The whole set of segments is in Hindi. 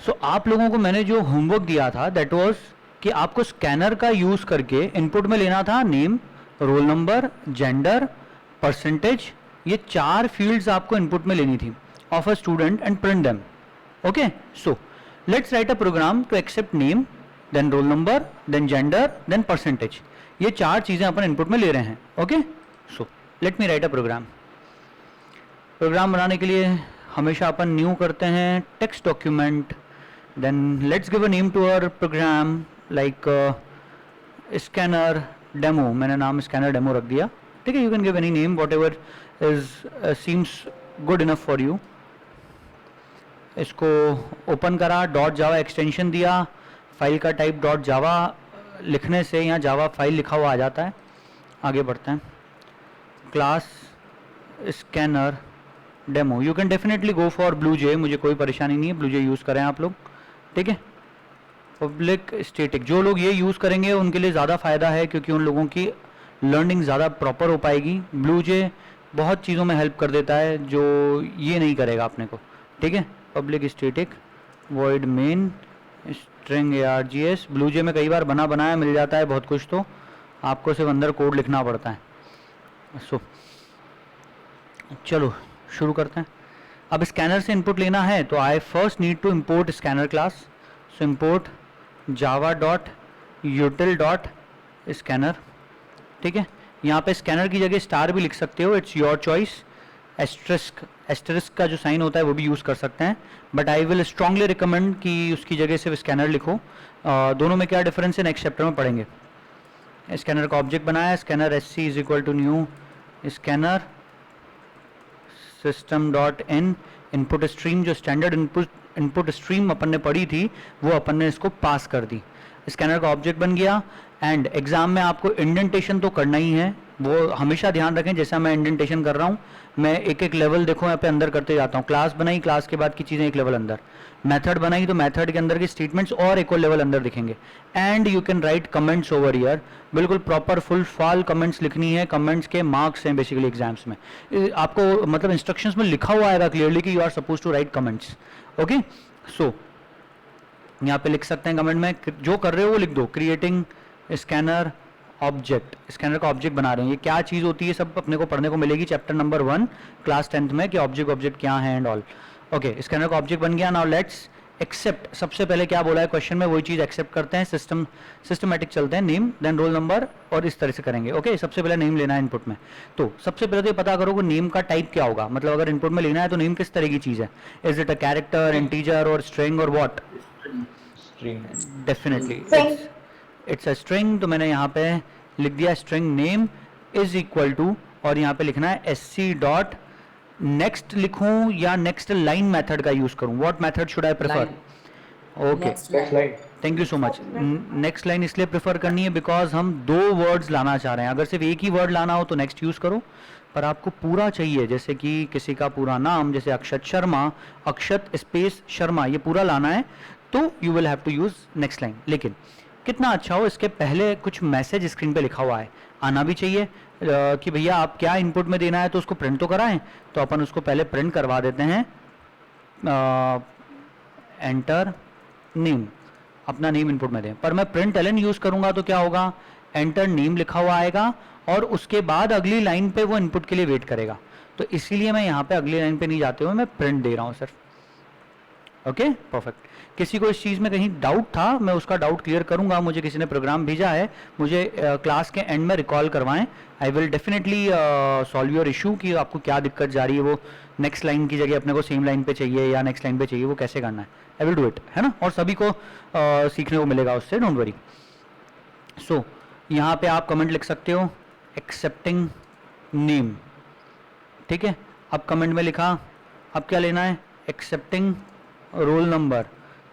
सो आप लोगों को मैंने जो होमवर्क दिया था दैट वाज कि आपको स्कैनर का यूज़ करके इनपुट में लेना था name, roll number, gender, percentage, ये 4 फील्ड्स आपको इनपुट में लेनी थी of a student and print them. Okay, so let's write a program to accept name, then roll number, then gender, then percentage. ये 4 चीज़ें अपन इनपुट में ले रहे हैं. Okay, so let me write a program. Program बनाने के लिए हमेशा अपन न्यू करते हैं text document. Then let's give a name to our program like scanner demo. मैंने नाम स्कैनर डेमो रख दिया. ठीक है, you can give any name what is seems good enough for you. इसको ओपन करा, डॉट जावा एक्सटेंशन दिया, फाइल का टाइप डॉट जावा लिखने से यहाँ जावा फाइल लिखा हुआ आ जाता है. आगे बढ़ते हैं. Class scanner demo. You can definitely go for BlueJ, मुझे कोई परेशानी नहीं है, ब्लू जे यूज़ करें आप लोग. ठीक है, पब्लिक स्टैटिक. जो लोग ये यूज़ करेंगे उनके लिए ज़्यादा फ़ायदा है क्योंकि उन लोगों की लर्निंग ज़्यादा प्रॉपर हो पाएगी. ब्लू जे बहुत चीज़ों में हेल्प कर देता है जो ये नहीं करेगा अपने को. ठीक है, public static void main string args. BlueJ में कई बार बना बनाया मिल जाता है बहुत कुछ, तो आपको सिर्फ अंदर कोड लिखना पड़ता है. सो चलो शुरू करते हैं. अब स्कैनर से इनपुट लेना है तो I first need to import scanner class. So import Java dot util dot scanner. ठीक है, यहाँ पे स्कैनर की जगह स्टार भी लिख सकते हो, it's your choice. Asterisk, asterisk का जो साइन होता है वो भी यूज़ कर सकते हैं, but I will strongly recommend कि उसकी जगह सिर्फ स्कैनर लिखो. दोनों में क्या डिफरेंस है नेक्स्ट चैप्टर में पढ़ेंगे. स्कैनर का ऑब्जेक्ट बनाया, scanner S C is equal to new scanner system dot in. Input stream, जो स्टैंडर्ड इनपुट स्ट्रीम अपन ने पढ़ी थी वो अपन ने इसको पास कर दी. स्कैनर का ऑब्जेक्ट बन गया. एंड एग्जाम में आपको इंडेंटेशन तो करना ही है, वो हमेशा ध्यान रखें. जैसा मैं इंडेंटेशन कर रहा हूँ, मैं एक एक लेवल देखो यहाँ पे अंदर करते जाता हूँ. क्लास बनाई, क्लास के बाद की चीज़ें एक लेवल अंदर. मेथड बनाई तो मेथड के अंदर के स्टेटमेंट्स और एक और लेवल अंदर दिखेंगे. And you can right comments over year. बिल्कुल प्रॉपर फुल फॉल कमेंट्स लिखनी है. कमेंट्स के मार्क्स हैं बेसिकली एग्जाम्स में. आपको मतलब इंस्ट्रक्शंस में लिखा हुआ आएगा क्लियरली कि you are suppose to write comments. Okay, so यहाँ पे लिख सकते हैं कमेंट में जो कर रहे हो वो लिख दो. Creating scanner object. स्कैनर का ऑब्जेक्ट बना रहे हैं. ये क्या चीज़ होती है सब अपने को पढ़ने को मिलेगी चैप्टर नंबर 1 क्लास 10th में कि ऑब्जेक्ट क्या है एंड ऑल. ओके, स्कैनर का ऑब्जेक्ट बन गया. Now let's accept. सबसे पहले क्या बोला है क्वेश्चन में, वही चीज़ एक्सेप्ट करते हैं. सिस्टमेटिक चलते हैं. नेम देन रोल नंबर और इस तरह से करेंगे. ओके, सबसे पहले नेम लेना है इनपुट में. तो सबसे पहले तो ये पता करो कि नेम का टाइप क्या होगा. मतलब अगर इनपुट में लेना है तो नेम किस तरह की चीज़ है. Is it a character, integer और स्ट्रिंग और what. String. Definitely it's a string. तो मैंने यहाँ पे लिख दिया string name is equal to, और यहाँ पे लिखना है एस सी डॉट नेक्स्ट. लिखूं या नेक्स्ट लाइन मेथड का यूज करूं. What method should I prefer. Okay, next line. Thank you so much. Next line इसलिए प्रेफर करनी है बिकॉज हम 2 वर्ड्स लाना चाह रहे हैं. अगर सिर्फ एक ही वर्ड लाना हो तो नेक्स्ट यूज करो, पर आपको पूरा चाहिए, जैसे कि किसी का पूरा नाम, जैसे अक्षत शर्मा, अक्षत स्पेस शर्मा, ये पूरा लाना है तो you will have to use next line. लेकिन कितना अच्छा हो, इसके पहले कुछ मैसेज स्क्रीन पे लिखा हुआ है आना भी चाहिए कि भैया आप क्या इनपुट में देना है, तो उसको प्रिंट तो कराएं. तो अपन उसको पहले प्रिंट करवा देते हैं. एंटर नेम, अपना नेम इनपुट में दें. पर मैं प्रिंट एलन यूज़ करूंगा तो क्या होगा, एंटर नेम लिखा हुआ आएगा और उसके बाद अगली लाइन पे वो इनपुट के लिए वेट करेगा. तो इसीलिए मैं यहाँ पे अगली लाइन पे नहीं जाते हुए मैं प्रिंट दे रहा हूँ सिर्फ. Okay, perfect. किसी को इस चीज़ में कहीं डाउट था, मैं उसका डाउट क्लियर करूंगा. मुझे किसी ने प्रोग्राम भेजा है, मुझे क्लास के एंड में रिकॉल करवाएं. I will definitely solve your issue कि आपको क्या दिक्कत जा रही है. वो नेक्स्ट लाइन की जगह अपने को सेम लाइन पे चाहिए या नेक्स्ट लाइन पे चाहिए, वो कैसे करना है. आई विल डू इट, है ना. और सभी को सीखने को मिलेगा उससे, डोंट वरी. सो यहाँ पे आप कमेंट लिख सकते हो एक्सेप्टिंग नेम. ठीक है, अब कमेंट में लिखा. अब क्या लेना है, एक्सेप्टिंग रोल नंबर.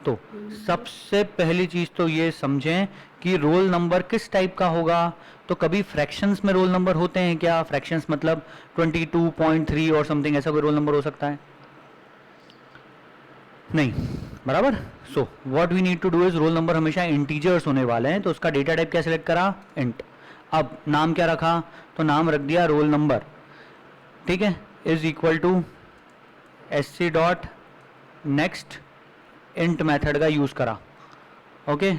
तो सबसे पहली चीज़ तो ये समझें कि रोल नंबर किस टाइप का होगा. तो कभी फ्रैक्शंस में रोल नंबर होते हैं क्या. फ्रैक्शंस मतलब 22.3 और समथिंग, ऐसा कोई रोल नंबर हो सकता है नहीं, बराबर. So what we need to do is, roll number हमेशा इंटीजर्स होने वाले हैं, तो उसका डेटा टाइप क्या सिलेक्ट करा, इंट. अब नाम क्या रखा, तो नाम रख दिया रोल नंबर. ठीक है, is equal to S C dot next int method का यूज़ करा। ओके,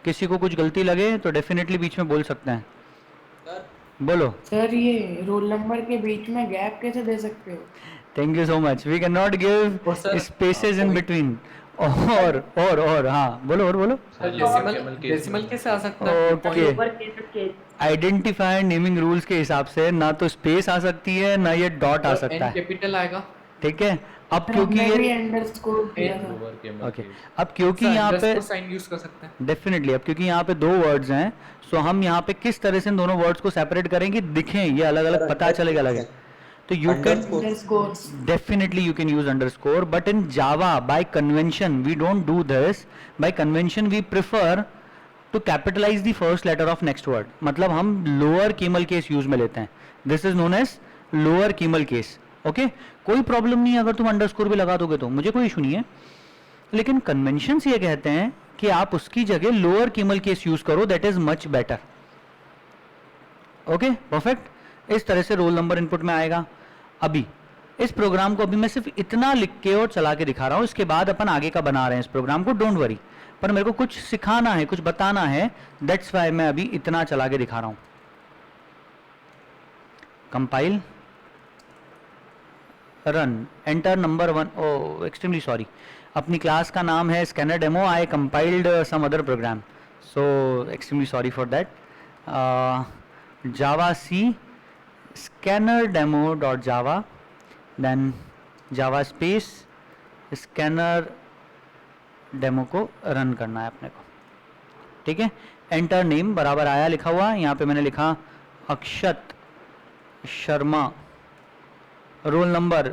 किसी को कुछ गलती लगे तो डेफिनेटली बीच में बोल सकते हैं। बोलो। सर ये रोल नंबर के बीच में गैप कैसे दे सकते हो? Thank you so much, we can not give और sir spaces in point between. और हाँ, बोलो और बोलो। सर डेसिमल कैसे आ सकता है? ओके, आइडेंटिफायर नेमिंग रूल्स के हिसाब से ना तो स्पेस आ सकती है ना ये डॉट आ सकता एन है, कैपिटल आएगा। ठीक है। अब सर क्योंकि हमने भी ये अंडरस्कोर किया था। ओके, अब क्योंकि सर यहाँ पे अंडरस्कोर साइन यूज कर सकते हैं। डेफिनेटली, अब क्योंकि यहाँ पे दो वर्ड्स हैं, सो हम यहाँ पे किस तरह से इन दोनों वर्ड्स को सेपरेट करेंगे, दिखें ये अलग अलग, पता चलेगा अलग है। तो you can underscores. definitely you can use underscore, but in Java by convention we don't do this. By convention we prefer to capitalize the first letter of next word. मतलब हम lower camel case use में लेते हैं, this is known as lower camel case. Okay, कोई प्रॉब्लम नहीं है अगर तुम अंडरस्कोर भी लगा दोगे तो, मुझे कोई इशू नहीं है, लेकिन कन्वेंशंस ये कहते हैं कि आप उसकी जगह लोअर केमल केस यूज करो, that is much better. Okay, perfect. इस तरह से रोल नंबर इनपुट में आएगा। अभी इस प्रोग्राम को अभी मैं सिर्फ इतना लिख के और चला के दिखा रहा हूं, इसके बाद अपन आगे का बना रहे हैं इस प्रोग्राम को, डोंट वरी, पर मेरे को कुछ सिखाना है, कुछ बताना है, दैट्स वाई मैं अभी इतना चला के दिखा रहा हूं। Compile, run, enter number 1। Oh extremely sorry, अपनी क्लास का नाम है scanner demo, I compiled some other program, so extremely sorry for that. Java C scanner demo dot java, then java space scanner demo को रन करना है अपने को, ठीक है। एंटर नेम बराबर आया लिखा हुआ, यहाँ पे मैंने लिखा अक्षत शर्मा, रोल नंबर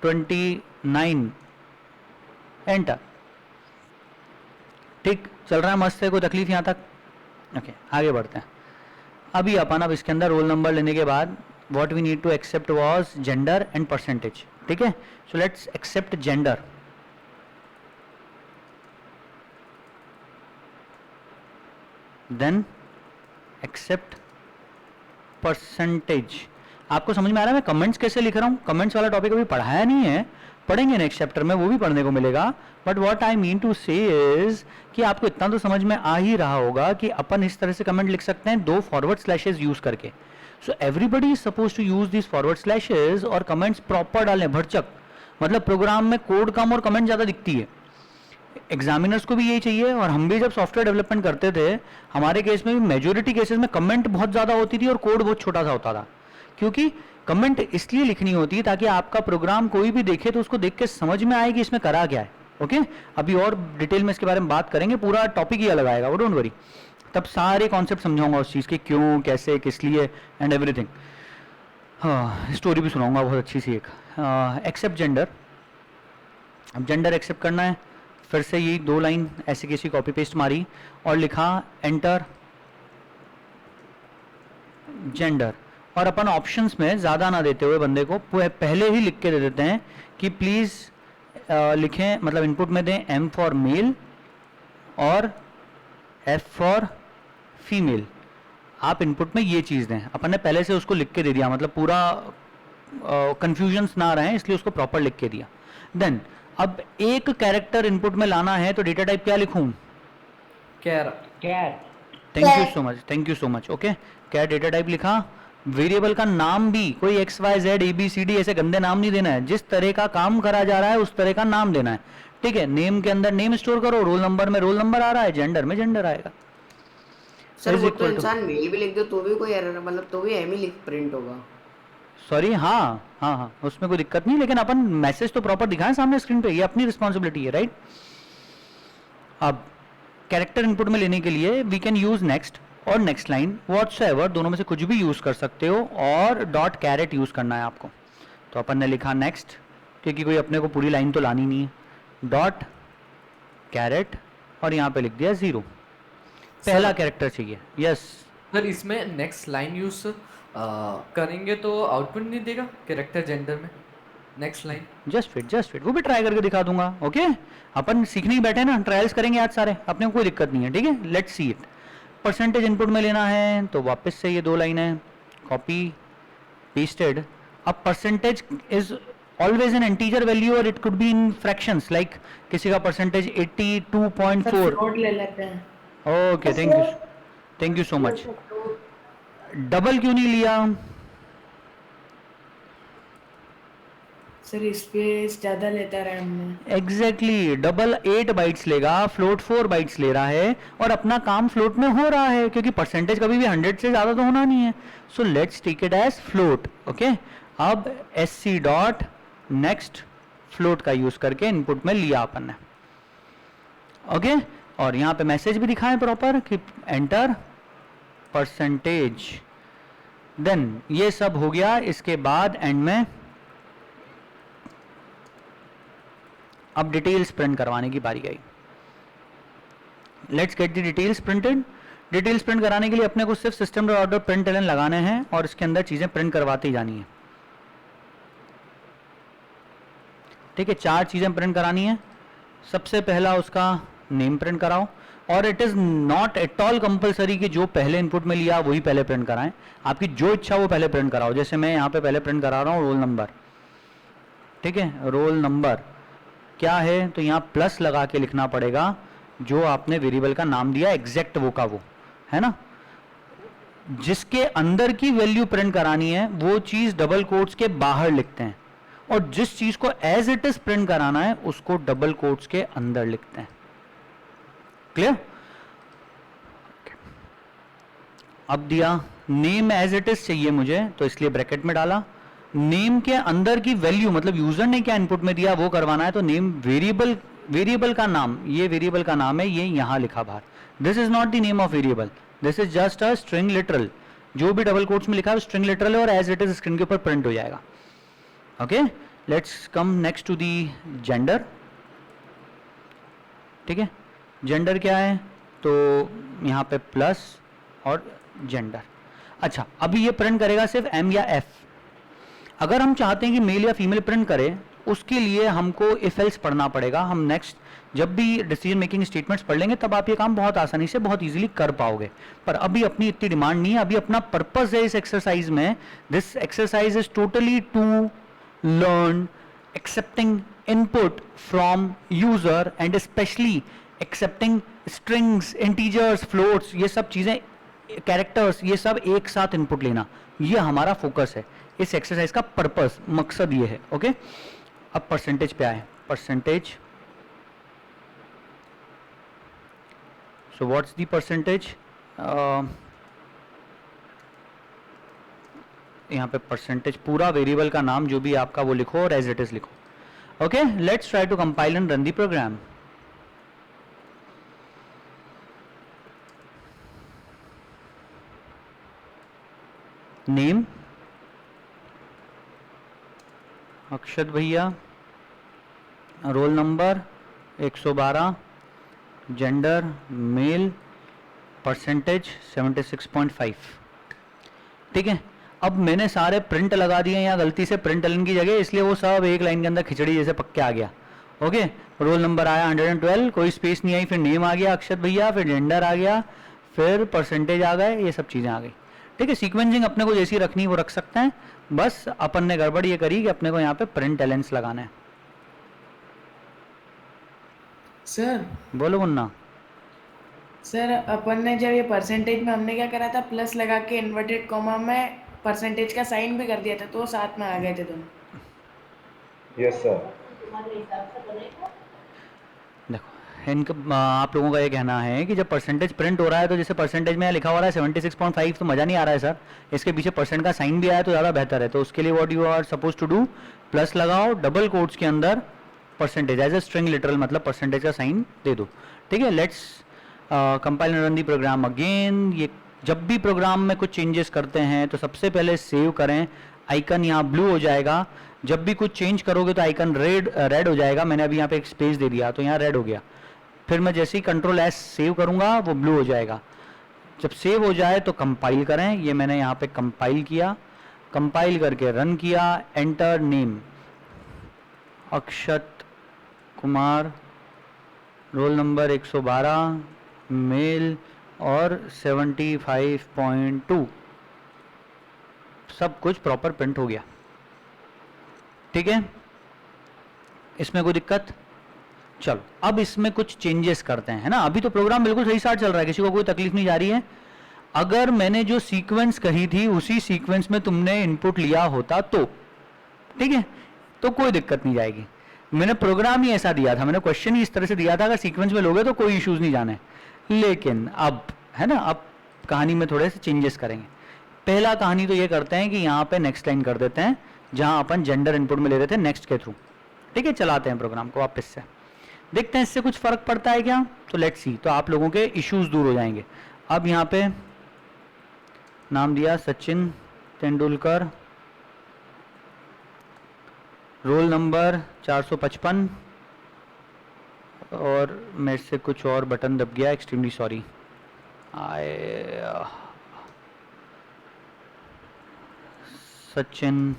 29, एंटर। ठीक चल रहा है, मस्त है, कोई तकलीफ यहाँ तक? ओके, आगे बढ़ते हैं। अभी अपन अब इसके अंदर रोल नंबर लेने के बाद what we need to accept was gender and percentage, ठीक है। So let's accept gender. Then accept percentage. आपको समझ में आ रहा है मैं कमेंट्स कैसे लिख रहा हूँ? कमेंट्स वाला टॉपिक अभी पढ़ाया नहीं है, पढ़ेंगे नेक्स्ट चैप्टर में, वो भी पढ़ने को मिलेगा। But what I mean to say is कि आपको इतना तो समझ में आ ही रहा होगा कि अपन इस तरह से कमेंट लिख सकते हैं, दो फॉरवर्ड स्लैशेस यूज करके। So everybody is suppose to use this forward slashes और कमेंट्स प्रॉपर डालें, भरचक, मतलब प्रोग्राम में कोड कम और कमेंट ज़्यादा दिखती है। एग्जामिनर्स को भी यही चाहिए, और हम भी जब सॉफ्टवेयर डेवलपमेंट करते थे, हमारे केस में भी मेजोरिटी केसेस में कमेंट बहुत ज़्यादा होती थी और कोड बहुत छोटा सा होता था, क्योंकि कमेंट इसलिए लिखनी होती है ताकि आपका प्रोग्राम कोई भी देखे तो उसको देख के समझ में आए कि इसमें करा क्या है। ओके, अभी और डिटेल में इसके बारे में बात करेंगे, पूरा टॉपिक ही अलग आएगा, वो डोंट वरी, तब सारे कॉन्सेप्ट समझाऊंगा उस चीज़ के, क्यों, कैसे, किस लिए एंड एवरीथिंग। हाँ, स्टोरी भी सुनाऊंगा बहुत अच्छी सी एक। एक्सेप्ट जेंडर, अब जेंडर एक्सेप्ट करना है, फिर से यही दो लाइन ऐसे किसी कॉपी पेस्ट मारी और लिखा एंटर जेंडर। और अपन ऑप्शंस में ज़्यादा ना देते हुए बंदे को पहले ही लिख के दे देते हैं कि प्लीज़ लिखें, मतलब इनपुट में दें M फॉर मेल और F फॉर फीमेल। आप इनपुट में ये चीज़ दें, अपन ने पहले से उसको लिख के दे दिया, मतलब पूरा कन्फ्यूजन्स ना रहे इसलिए उसको प्रॉपर लिख के दिया। देन अब एक कैरेक्टर इनपुट में लाना है तो डेटा टाइप क्या लिखूं? Char. Thank you so much, thank you so much. Okay, क्या डेटा टाइप लिखा, वेरिएबल का नाम भी कोई X Y Z A B C D ऐसे गंदे नाम नहीं देना है, जिस तरह का काम करा जा रहा है उस तरह का नाम देना है, ठीक है। नेम के अंदर नेम स्टोर करो, रोल नंबर में रोल नंबर आ रहा है, जेंडर में जेंडर आएगा। सर वो तो इंसान मेल भी लिख दो तो भी कोई एरर, मतलब तो भी एम ही लिख प्रिंट होगा। सॉरी, हाँ हाँ हाँ, उसमें कोई दिक्कत नहीं, लेकिन अपन मैसेज तो प्रॉपर दिखाएं सामने स्क्रीन पे, ये अपनी रिस्पॉन्सिबिलिटी है, राइट। अब कैरेक्टर इनपुट में लेने के लिए वी कैन यूज नेक्स्ट और नेक्स्ट लाइन, व्हाट्सएवर, दोनों में से कुछ भी यूज कर सकते हो, और डॉट कैरेट यूज करना है आपको। तो अपन ने लिखा नेक्स्ट, क्योंकि कोई अपने को पूरी लाइन तो लानी नहीं है, डॉट कैरेट, और यहाँ पे लिख दिया 0, पहला कैरेक्टर चाहिए। यस सर, इसमें नेक्स्ट लाइन यूज करेंगे तो आउटपुट नहीं देगा कैरेक्टर जेंडर में नेक्स्ट लाइन? जस्ट फिट, वो भी ट्राई करके दिखा दूंगा। ओके, अपन सीखने ही बैठे ना, ट्रायल्स करेंगे आज सारे, अपने को कोई दिक्कत नहीं है, ठीक है। Let's see it. Percentage input में लेना है तो वापस से ये दो लाइन है, कॉपी पेस्टेड। अब percentage is always in integer value और it could be in fractions, like किसी का परसेंटेज सर 82.4। फ्लोट ले लेते हैं। Okay, thank you so much. Double क्यों नहीं लिया? सर स्पेस ज्यादा लेता रैम में। एग्जैक्टली, डबल 8 बाइट्स लेगा, फ्लोट 4 बाइट्स ले रहा है, और अपना काम फ्लोट में हो रहा है क्योंकि परसेंटेज कभी भी 100 से ज़्यादा तो होना नहीं है। So let's take it as float. Okay, अब S C dot next float का यूज़ करके इनपुट में लिया अपन ने। ओके, और यहाँ पे मैसेज भी दिखाएं प्रॉपर कि एंटर परसेंटेज। देन ये सब हो गया। इसके बाद एंड में अब डिटेल्स प्रिंट करवाने की बारी आई। Let's get the details printed. Details print कराने के लिए अपने को सिर्फ system dot out print L N लगाने हैं और इसके अंदर चीज़ें प्रिंट करवाती जानी है। ठीक है, 4 चीज़ें प्रिंट करानी है। सबसे पहला उसका नेम प्रिंट कराओ, और it is not at all compulsory कि जो पहले इनपुट में लिया वही पहले प्रिंट कराएं। आपकी जो इच्छा वो पहले प्रिंट कराओ। जैसे मैं यहाँ पे पहले प्रिंट करा रहा हूँ रोल नंबर। ठीक है, रोल नंबर क्या है, तो यहाँ प्लस लगा के लिखना पड़ेगा जो आपने वेरिएबल का नाम दिया, एग्जैक्ट वो का वो, है ना। जिसके अंदर की वैल्यू प्रिंट करानी है वो चीज डबल कोट्स के बाहर लिखते हैं, और जिस चीज को एज इट इज प्रिंट कराना है उसको डबल कोट्स के अंदर लिखते हैं। क्लियर? अब दिया नेम एज इट इज चाहिए मुझे, तो इसलिए ब्रैकेट में डाला। नेम के अंदर की वैल्यू मतलब यूजर ने क्या इनपुट में दिया वो करवाना है, तो नेम वेरिएबल का नाम, ये वेरिएबल का नाम है, ये यहां लिखा बाहर। This is not the name of variable, this is just a string literal. जो भी डबल कोट्स में लिखा है स्ट्रिंग लिटरल है और एज इट इज स्क्रीन के ऊपर प्रिंट हो जाएगा। Okay, let's come next to the gender. ठीक है, जेंडर क्या है, तो यहाँ पे प्लस और जेंडर। अच्छा, अभी ये प्रिंट करेगा सिर्फ एम या एफ। अगर हम चाहते हैं कि मेल या फीमेल प्रिंट करें, उसके लिए हमको इफ एल्स पढ़ना पड़ेगा। हम नेक्स्ट जब भी डिसीजन मेकिंग स्टेटमेंट्स पढ़ लेंगे तब आप ये काम बहुत आसानी से बहुत इजीली कर पाओगे। पर अभी अपनी इतनी डिमांड नहीं है, अभी अपना पर्पस है इस एक्सरसाइज में। This exercise is totally to learn accepting input from user and specially accepting strings, integers, floats, ये सब चीजें, कैरेक्टर्स, ये सब एक साथ इनपुट लेना, ये हमारा फोकस है। इस एक्सरसाइज का पर्पस, मकसद ये है। ओके, अब परसेंटेज पे आए। Percentage, so what's the percentage, यहाँ पे परसेंटेज पूरा वेरिएबल का नाम जो भी आपका वो लिखो और एज इट इज लिखो। Okay, let's try to compile and run the program. Name Akshat भैया, roll number 112, gender male, percentage 76.5। ठीक है, अब मैंने सारे प्रिंट लगा दिए यहाँ गलती से प्रिंट एलन की जगह, इसलिए वो सब एक लाइन के अंदर खिचड़ी जैसे पक्के आ गया। ओके, रोल नंबर आया 112, कोई स्पेस नहीं आई, फिर नेम आ गया अक्षत भैया, फिर जेंडर आ गया, फिर परसेंटेज आ गए, ये सब चीज़ें आ गई। ठीक है, सीक्वेंसिंग अपने को जैसी रखनी वो रख सकते हैं, बस अपन ने गड़बड़ ये करी कि अपने को यहाँ पे प्रिंट एलेंस लगाना है। सर बोलो मुन्ना। सर अपन ने जब ये परसेंटेज में हमने क्या करा था, प्लस लगा के इन्वर्टेड कॉमा में परसेंटेज का साइन भी कर दिया था, तो वो साथ में आ गए थे दोनों। Yes sir. देखो इनका आप लोगों का ये कहना है कि जब परसेंटेज प्रिंट हो रहा है तो जैसे परसेंटेज में लिखा हो रहा है 76.5, तो मज़ा नहीं आ रहा है सर, इसके पीछे परसेंट का साइन भी आया तो ज़्यादा बेहतर है। तो उसके लिए what you are suppose to do, plus लगाओ, डबल कोट्स के अंदर percentage as a string literal, मतलब परसेंटेज का साइन दे दो। ठीक है, let's compile and run the program again. ये जब भी प्रोग्राम में कुछ चेंजेस करते हैं तो सबसे पहले सेव करें, आइकन यहाँ ब्लू हो जाएगा। जब भी कुछ चेंज करोगे तो आइकन रेड हो जाएगा। मैंने अभी यहाँ पे एक स्पेस दे दिया तो यहाँ रेड हो गया। फिर मैं जैसे ही कंट्रोल एस सेव करूँगा वो ब्लू हो जाएगा। जब सेव हो जाए तो कंपाइल करें, ये मैंने यहाँ पे कंपाइल किया, कंपाइल करके रन किया, एंटर नेम अक्षत कुमार, रोल नंबर 112, मेल और 75.2, सब कुछ प्रॉपर प्रिंट हो गया। ठीक है, इसमें कोई दिक्कत? चलो अब इसमें कुछ चेंजेस करते हैं, है ना। अभी तो प्रोग्राम बिल्कुल सही साथ चल रहा है, किसी को कोई तकलीफ नहीं जा रही है। अगर मैंने जो सीक्वेंस कही थी उसी सीक्वेंस में तुमने इनपुट लिया होता तो ठीक है, तो कोई दिक्कत नहीं जाएगी। मैंने प्रोग्राम ही ऐसा दिया था, मैंने क्वेश्चन ही इस तरह से दिया था, अगर सीक्वेंस में लोगे तो कोई इश्यूज नहीं जाने। लेकिन अब है ना, अब कहानी में थोड़े से चेंजेस करेंगे। पहला कहानी तो ये करते हैं कि यहाँ पे नेक्स्ट लाइन कर देते हैं, जहाँ अपन जेंडर इनपुट में ले रहे थे नेक्स्ट के थ्रू। ठीक है, चलाते हैं प्रोग्राम को वापस से, देखते हैं इससे कुछ फर्क पड़ता है क्या। तो लेट्स सी, तो आप लोगों के इश्यूज दूर हो जाएंगे। अब यहाँ पे नाम दिया सचिन तेंदुलकर, रोल नंबर 455, और मेरे से कुछ और बटन दब गया, extremely sorry. Sachin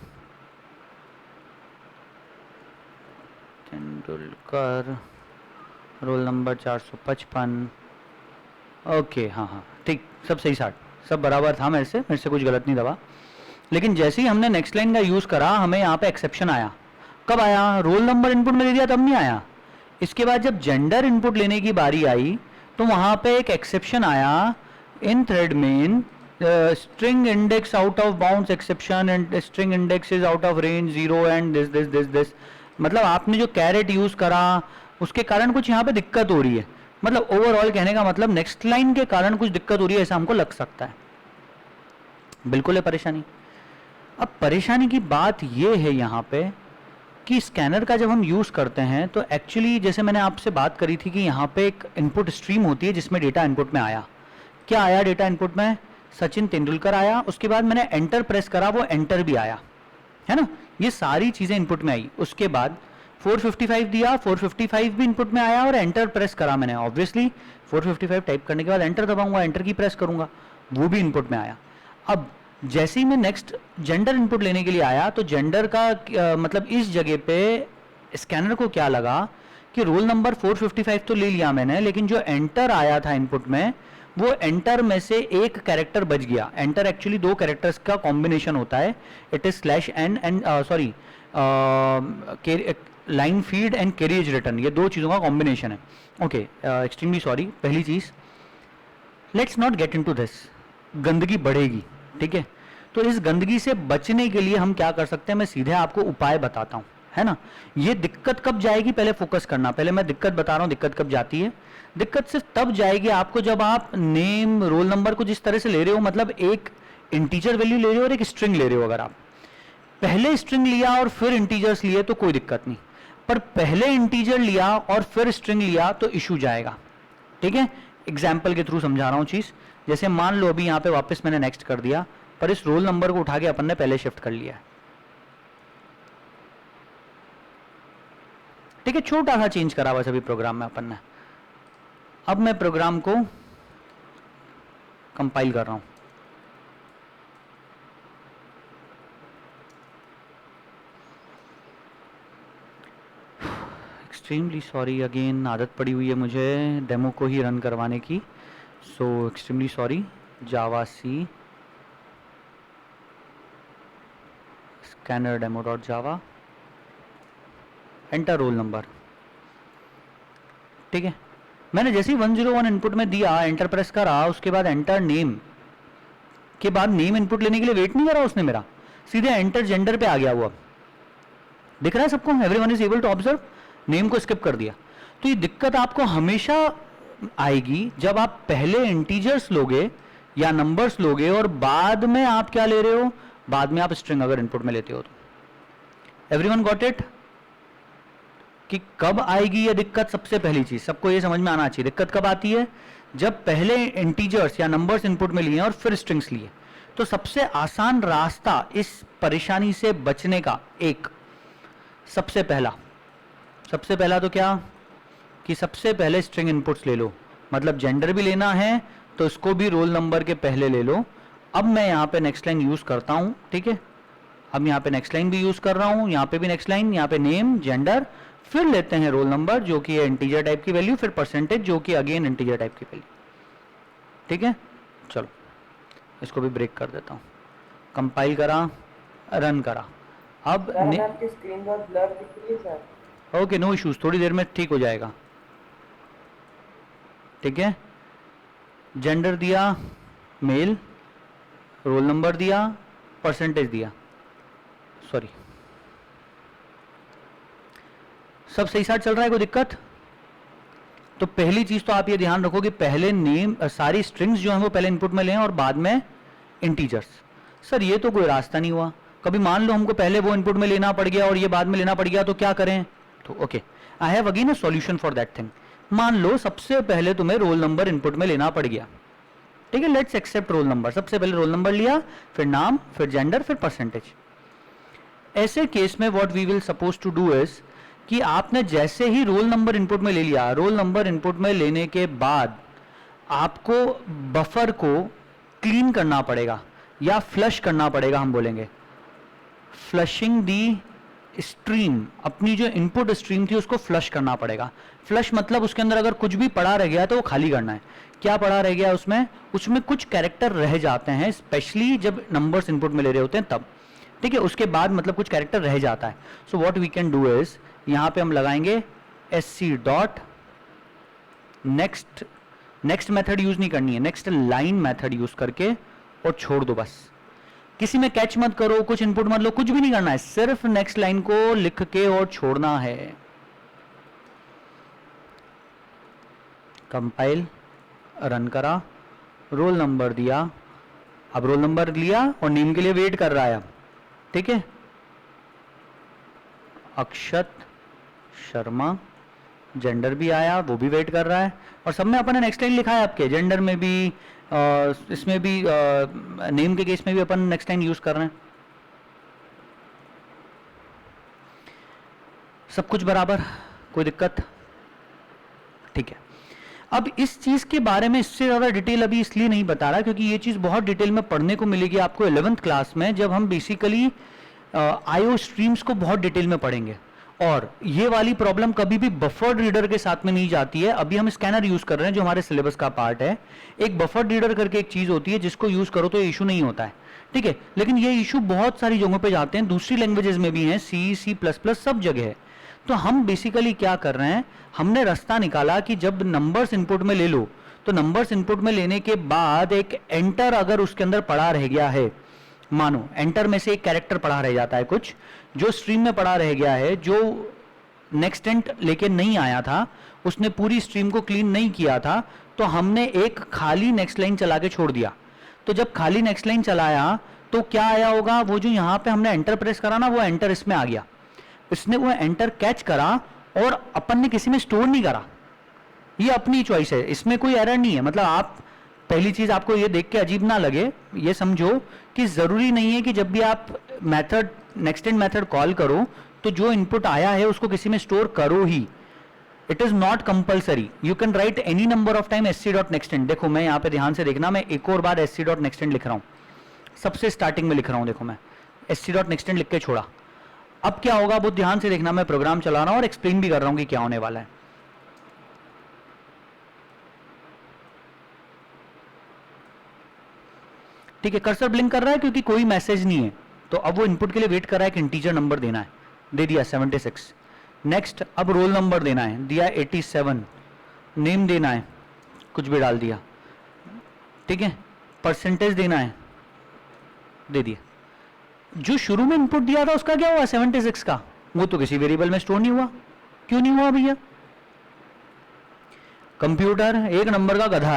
Tendulkar, roll number 455। Okay, हाँ हाँ ठीक, सब सही साठ, सब बराबर था, मेरे से कुछ गलत नहीं दबा। लेकिन जैसे ही हमने नेक्स्ट लाइन का यूज़ करा, हमें यहाँ पे एक्सेप्शन आया। कब आया? रोल नंबर इनपुट में दे दिया तब नहीं आया। इसके बाद जब जेंडर इनपुट लेने की बारी आई तो वहाँ पे एक एक्सेप्शन आया in thread main, string index out of bounds exception and string index is out of range 0 and this this this this. मतलब आपने जो कैरेट यूज करा उसके कारण कुछ यहाँ पे दिक्कत हो रही है। मतलब ओवरऑल कहने का मतलब नेक्स्ट लाइन के कारण कुछ दिक्कत हो रही है, ऐसा हमको लग सकता है। बिल्कुल है परेशानी। अब परेशानी की बात यह है यहाँ पे कि स्कैनर का जब हम यूज़ करते हैं तो एक्चुअली जैसे मैंने आपसे बात करी थी कि यहाँ पे एक इनपुट स्ट्रीम होती है जिसमें डेटा इनपुट में आया। क्या आया डेटा इनपुट में? सचिन तेंदुलकर आया। उसके बाद मैंने एंटर प्रेस करा, वो एंटर भी आया, है ना। ये सारी चीज़ें इनपुट में आई। उसके बाद 455 दिया, 455 भी इनपुट में आया, और एंटर प्रेस करा मैंने। ऑब्वियसली 455 टाइप करने के बाद एंटर दबाऊंगा, एंटर की प्रेस करूंगा, वो भी इनपुट में आया। अब जैसे ही मैं नेक्स्ट जेंडर इनपुट लेने के लिए आया तो जेंडर का मतलब इस जगह पे स्कैनर को क्या लगा कि रोल नंबर 455 तो ले लिया मैंने, लेकिन जो एंटर आया था इनपुट में वो एंटर में से एक कैरेक्टर बच गया। एंटर एक्चुअली दो कैरेक्टर्स का कॉम्बिनेशन होता है, it is slash N and sorry line feed and carriage return, ये दो चीज़ों का कॉम्बिनेशन है। Okay, extremely sorry. पहली चीज़, let's not get into this, गंदगी बढ़ेगी, ठीक है। तो इस गंदगी से बचने के लिए हम क्या कर सकते हैं, मैं सीधे आपको उपाय बताता हूं, है ना। ये दिक्कत कब जाएगी पहले फोकस करना, पहले मैं दिक्कत बता रहा हूं दिक्कत कब जाती है। दिक्कत सिर्फ तब जाएगी आपको जब आप नेम रोल नंबर को जिस तरह से ले रहे हो, मतलब एक इंटीजर वैल्यू ले रहे हो और एक स्ट्रिंग ले रहे हो। अगर आप पहले स्ट्रिंग लिया और फिर इंटीजर्स लिए तो कोई दिक्कत नहीं, पर पहले इंटीजर लिया और फिर स्ट्रिंग लिया तो इशू जाएगा, ठीक है। एग्जाम्पल के थ्रू समझा रहा हूं चीज। जैसे मान लो अभी यहाँ पे वापस मैंने नेक्स्ट कर दिया, पर इस रोल नंबर को उठा के अपन ने पहले शिफ्ट कर लिया, ठीक है। छोटा सा चेंज करा बस अभी प्रोग्राम में अपन ने। अब मैं प्रोग्राम को कंपाइल कर रहा हूं। एक्सट्रीमली सॉरी अगेन, आदत पड़ी हुई है मुझे डेमो को ही रन करवाने की, सो एक्सट्रीमली सॉरी। जावा सी scanner demo dot Java, enter roll number, ठीक है। मैंने जैसे ही 101 इनपुट में दिया, एंटर प्रेस करा, उसके बाद एंटर नेम के बाद नेम इनपुट लेने के लिए वेट नहीं करा उसने मेरा, सीधे एंटर जेंडर पे आ गया। वो दिख रहा है सबको, everyone is able to observe. Name को स्किप कर दिया। तो ये दिक्कत आपको हमेशा आएगी जब आप पहले इंटीजर्स लोगे या नंबर्स लोगे और बाद में आप क्या ले रहे हो, बाद में आप स्ट्रिंग अगर इनपुट में लेते हो तो। एवरीवन गॉट इट कि कब आएगी ये दिक्कत? सबसे पहली चीज सबको ये समझ में आना चाहिए, दिक्कत कब आती है? जब पहले इंटीजर्स या नंबर्स इनपुट में लिए और फिर स्ट्रिंग्स लिए। तो सबसे आसान रास्ता इस परेशानी से बचने का, एक सबसे पहला तो क्या कि सबसे पहले स्ट्रिंग इनपुट्स ले लो। मतलब जेंडर भी लेना है तो इसको भी रोल नंबर के पहले ले लो। अब मैं यहाँ पे नेक्स्ट लाइन यूज करता हूँ, ठीक है। अब यहाँ पे नेक्स्ट लाइन भी यूज कर रहा हूँ, यहाँ पे भी नेक्स्ट लाइन, यहाँ पे नेम जेंडर, फिर लेते हैं रोल नंबर जो कि है इंटीजर टाइप की वैल्यू, फिर परसेंटेज जो कि अगेन इंटीजर टाइप की वैल्यू, ठीक है। चलो इसको भी ब्रेक कर देता हूँ। कंपाइल करा, रन करा। अब आपकी स्क्रीन बहुत ब्लर दिख रही है सर। ओके, नो इश्यूज, थोड़ी देर में ठीक हो जाएगा। ठीक है, जेंडर दिया मेल, रोल नंबर दिया, परसेंटेज दिया, सॉरी, सब सही साथ चल रहा है, कोई दिक्कत? तो पहली चीज तो आप ये ध्यान रखो कि पहले नेम, सारी स्ट्रिंग्स जो हैं वो पहले इनपुट में लें और बाद में इंटीजर्स। सर ये तो कोई रास्ता नहीं हुआ, कभी मान लो हमको पहले वो इनपुट में लेना पड़ गया और ये बाद में लेना पड़ गया, तो क्या करें? तो okay, I have again a solution for that thing. मान लो सबसे पहले तुम्हें रोल नंबर इनपुट में लेना पड़ गया, ठीक है, लेट्स एक्सेप्ट रोल नंबर। सबसे पहले रोल नंबर लिया, फिर नाम, फिर जेंडर, फिर परसेंटेज। ऐसे केस में what we will suppose to do is कि आपने जैसे ही रोल नंबर इनपुट में ले लिया, रोल नंबर इनपुट में लेने के बाद आपको बफर को क्लीन करना पड़ेगा या फ्लश करना पड़ेगा, हम बोलेंगे फ्लशिंग दी स्ट्रीम। अपनी जो इनपुट स्ट्रीम थी उसको फ्लश करना पड़ेगा। फ्लश मतलब उसके अंदर अगर कुछ भी पड़ा रह गया तो वो खाली करना है। क्या पड़ा रह गया उसमें? उसमें कुछ कैरेक्टर रह जाते हैं, स्पेशली जब नंबर्स इनपुट में ले रहे होते हैं तब, ठीक है, उसके बाद मतलब कुछ कैरेक्टर रह जाता है। So what we can do is, यहां पे हम लगाएंगे sc dot next, next method use नहीं करनी है, नेक्स्ट लाइन मेथड यूज करके और छोड़ दो बस। किसी में कैच मत करो, कुछ इनपुट मत लो, कुछ भी नहीं करना है, सिर्फ नेक्स्ट लाइन को लिख के और छोड़ना है। कंपाइल, रन करा, रोल नंबर दिया, अब रोल नंबर लिया और नेम के लिए वेट कर रहा है अब, ठीक है, अक्षत शर्मा, जेंडर भी आया, वो भी वेट कर रहा है, और सब में अपन ने नेक्स्ट लाइन लिखा है आपके, जेंडर में भी, इसमें भी, नेम के केस में भी अपन नेक्स्ट लाइन यूज कर रहे हैं। सब कुछ बराबर, कोई दिक्कत? ठीक है। अब इस चीज के बारे में इससे ज्यादा डिटेल अभी इसलिए नहीं बता रहा क्योंकि ये चीज बहुत डिटेल में पढ़ने को मिलेगी आपको 11th क्लास में, जब हम बेसिकली आईओ स्ट्रीम्स को बहुत डिटेल में पढ़ेंगे। और ये वाली प्रॉब्लम कभी भी बफर्ड रीडर के साथ में नहीं जाती है। अभी हम स्कैनर यूज कर रहे हैं जो हमारे सिलेबस का पार्ट है। एक बफर्ड रीडर करके एक चीज होती है जिसको यूज करो तो इशू नहीं होता है, ठीक है, लेकिन ये इशू बहुत सारी जगहों पे जाते हैं, दूसरी लैंग्वेजेस में भी हैं, C++, सब जगह है। तो हम बेसिकली क्या कर रहे हैं, हमने रास्ता निकाला कि जब नंबर्स इनपुट में ले लो तो नंबर्स इनपुट में लेने के बाद एक एंटर अगर उसके अंदर पड़ा रह गया है, मानो एंटर में से एक कैरेक्टर पड़ा रह जाता है, कुछ जो स्ट्रीम में पड़ा रह गया है, जो नेक्स्ट एंट लेके नहीं आया था, उसने पूरी स्ट्रीम को क्लीन नहीं किया था, तो हमने एक खाली नेक्स्ट लाइन चला के छोड़ दिया। तो जब खाली नेक्स्ट लाइन चलाया तो क्या आया होगा, वो जो यहाँ पे हमने एंटर प्रेस करा ना, वो एंटर इसमें आ गया, इसने वो एंटर कैच करा और अपन ने किसी में स्टोर नहीं करा। ये अपनी चॉइस है, इसमें कोई एरर नहीं है। मतलब आप पहली चीज आपको ये देख के अजीब ना लगे, ये समझो कि जरूरी नहीं है कि जब भी आप method next and method call करो तो जो इनपुट आया है उसको किसी में स्टोर करो ही। It is not compulsory, you can write any number of time sc.nextend। देखो मैं यहाँ पे ध्यान से देखना, मैं एक और बार sc.nextend लिख रहा हूँ, सबसे स्टार्टिंग में लिख रहा हूँ, देखो मैं sc.nextend लिख के छोड़ा। अब क्या होगा बहुत ध्यान से देखना, मैं प्रोग्राम चला रहा हूं और एक्सप्लेन भी कर रहा हूं कि क्या होने वाला है। ठीक है, कर्सर ब्लिंक कर रहा है क्योंकि कोई मैसेज नहीं है, तो अब वो इनपुट के लिए वेट कर रहा है कि इंटीजर नंबर देना है, दे दिया 76। नेक्स्ट अब रोल नंबर देना है, दिया 87, नेम देना है, कुछ भी डाल दिया, ठीक है, परसेंटेज देना है, दे दिया। जो शुरू में इनपुट दिया था उसका क्या हुआ 76 का, वो तो किसी वेरिएबल में स्टोर नहीं हुआ। क्यों नहीं हुआ भैया? कंप्यूटर एक नंबर का गधा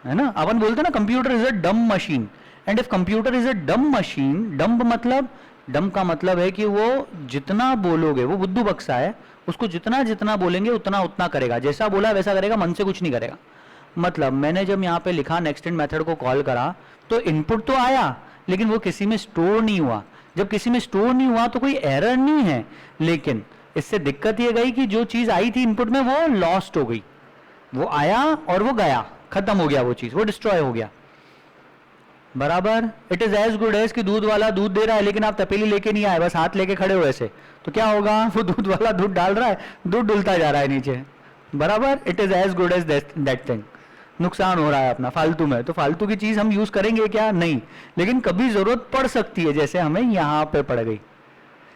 है ना, अपन बोलते हैं ना कंप्यूटर इज अ डम machine, and if computer is a डम मशीन, डम मतलब, डम का मतलब है कि वो जितना बोलोगे, वो बुद्धू बक्सा है, उसको जितना जितना बोलेंगे उतना उतना करेगा, जैसा बोला वैसा करेगा, मन से कुछ नहीं करेगा। मतलब मैंने जब यहाँ पे लिखा नेक्स्ट एंड मेथड को कॉल करा तो इनपुट तो आया लेकिन वो किसी में स्टोर नहीं हुआ। जब किसी में स्टोर नहीं हुआ तो कोई एरर नहीं है, लेकिन इससे दिक्कत ये गई कि जो चीज आई थी इनपुट में वो लॉस्ट हो गई, वो आया और वो गया, खत्म हो गया, वो चीज वो डिस्ट्रॉय हो गया। बराबर, it is as good as कि दूध वाला दूध दे रहा है लेकिन आप तपेली लेके नहीं आए, बस हाथ लेके खड़े हो ऐसे, तो क्या होगा, वो दूध वाला दूध डाल रहा है, दूध डुलता जा रहा है नीचे। बराबर, it is as good as that thing. नुकसान हो रहा है अपना फालतू में, तो फालतू की चीज हम यूज करेंगे क्या? नहीं, लेकिन कभी जरूरत पड़ सकती है, जैसे हमें यहां पे पड़ गई।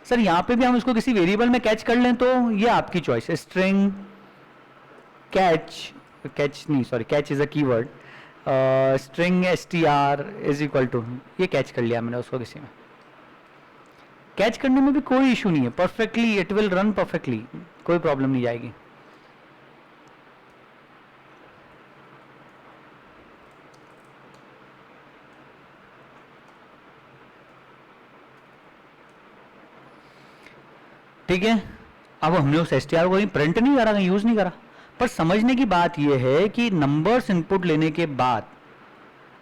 सर यहाँ पे भी हम इसको किसी वेरिएबल में कैच कर लें तो ये आपकी चॉइस है, स्ट्रिंग कैच नहीं, sorry, catch is a keyword, string str is equal to, ये कैच कर लिया मैंने उसको किसी में। कैच करने में भी कोई इशू नहीं है, perfectly it will run perfectly, कोई प्रॉब्लम नहीं जाएगी। ठीक है, अब हमने उस str को प्रिंट नहीं करा, कहीं यूज नहीं करा, पर समझने की बात यह है कि नंबर्स इनपुट लेने के बाद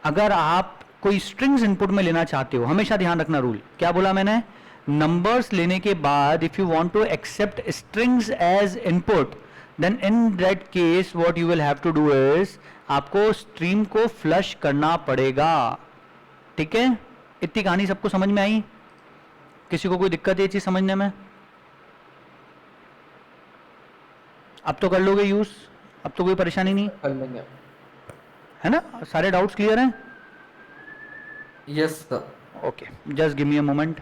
अगर आप कोई स्ट्रिंग्स इनपुट में लेना चाहते हो, हमेशा ध्यान रखना रूल, क्या बोला मैंने, नंबर्स लेने के बाद if you want to accept strings as input then in that case what you will have to do is, आपको स्ट्रीम को फ्लश करना पड़ेगा। ठीक है, इतनी कहानी सबको समझ में आई? किसी को कोई दिक्कत है ये चीज समझने में? अब तो कर लोगे यूज, अब तो कोई परेशानी नहीं कर लेंगे। है ना, सारे डाउट्स क्लियर हैं? Yes sir. Okay, just give me a moment.